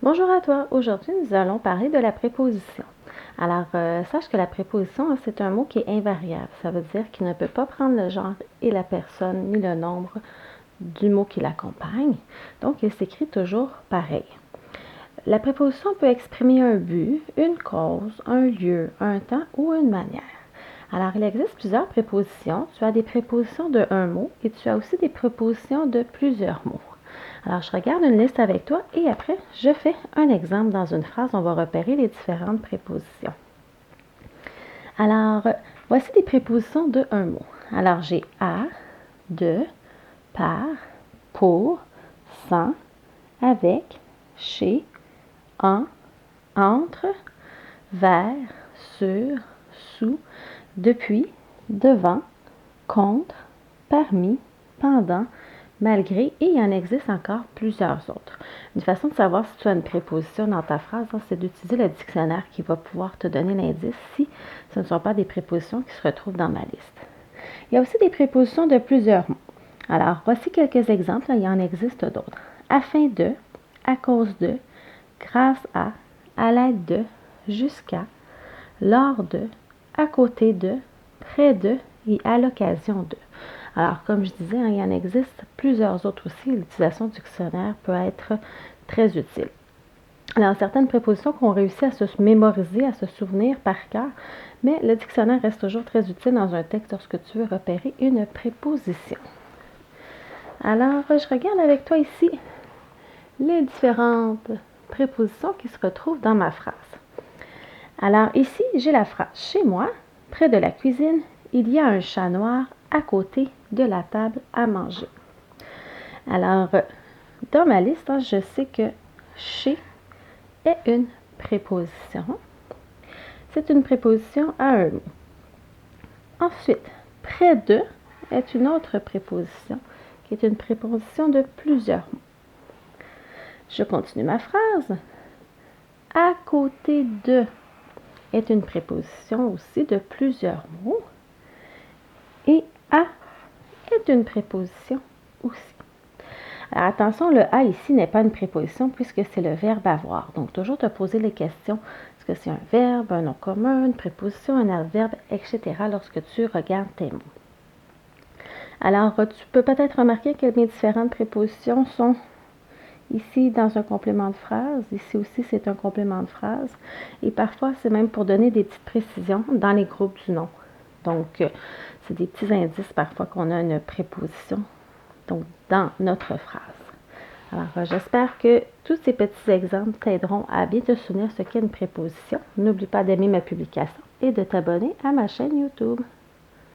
Bonjour à toi. Aujourd'hui, nous allons parler de la préposition. Alors, sache que la préposition, c'est un mot qui est invariable. Ça veut dire qu'il ne peut pas prendre le genre et la personne ni le nombre du mot qui l'accompagne. Donc, il s'écrit toujours pareil. La préposition peut exprimer un but, une cause, un lieu, un temps ou une manière. Alors, il existe plusieurs prépositions. Tu as des prépositions de un mot et tu as aussi des prépositions de plusieurs mots. Alors, je regarde une liste avec toi et après, je fais un exemple dans une phrase. On va repérer les différentes prépositions. Alors, voici des prépositions de un mot. Alors, j'ai à, de, par, pour, sans, avec, chez, en, entre, vers, sur, sous, depuis, devant, contre, parmi, pendant, malgré, et il y en existe encore plusieurs autres. Une façon de savoir si tu as une préposition dans ta phrase, c'est d'utiliser le dictionnaire qui va pouvoir te donner l'indice si ce ne sont pas des prépositions qui se retrouvent dans ma liste. Il y a aussi des prépositions de plusieurs mots. Alors, voici quelques exemples, il y en existe d'autres. Afin de, à cause de, grâce à l'aide de, jusqu'à, lors de, à côté de, près de et à l'occasion de. Alors, comme je disais, il y en existe plusieurs autres aussi. L'utilisation du dictionnaire peut être très utile. Alors, certaines prépositions qu'on réussit à se mémoriser, à se souvenir par cœur, mais le dictionnaire reste toujours très utile dans un texte lorsque tu veux repérer une préposition. Alors, je regarde avec toi ici les différentes prépositions qui se retrouvent dans ma phrase. Alors, ici, j'ai la phrase « Chez moi, près de la cuisine, il y a un chat noir à côté de la table à manger. » Alors, dans ma liste, je sais que « chez » est une préposition. C'est une préposition à un mot. Ensuite, « près de » est une autre préposition qui est une préposition de plusieurs mots. Je continue ma phrase. « À côté de » est une préposition aussi de plusieurs mots. Et à est une préposition aussi. Alors attention, le à ici n'est pas une préposition puisque c'est le verbe avoir. Donc toujours te poser les questions. Est-ce que c'est un verbe, un nom commun, une préposition, un adverbe, etc. lorsque tu regardes tes mots. Alors tu peux peut-être remarquer que mes différentes prépositions sont ici dans un complément de phrase. Ici aussi c'est un complément de phrase. Et parfois c'est même pour donner des petites précisions dans les groupes du nom. Donc, c'est des petits indices parfois qu'on a une préposition donc, dans notre phrase. Alors, j'espère que tous ces petits exemples t'aideront à bien te souvenir ce qu'est une préposition. N'oublie pas d'aimer ma publication et de t'abonner à ma chaîne YouTube.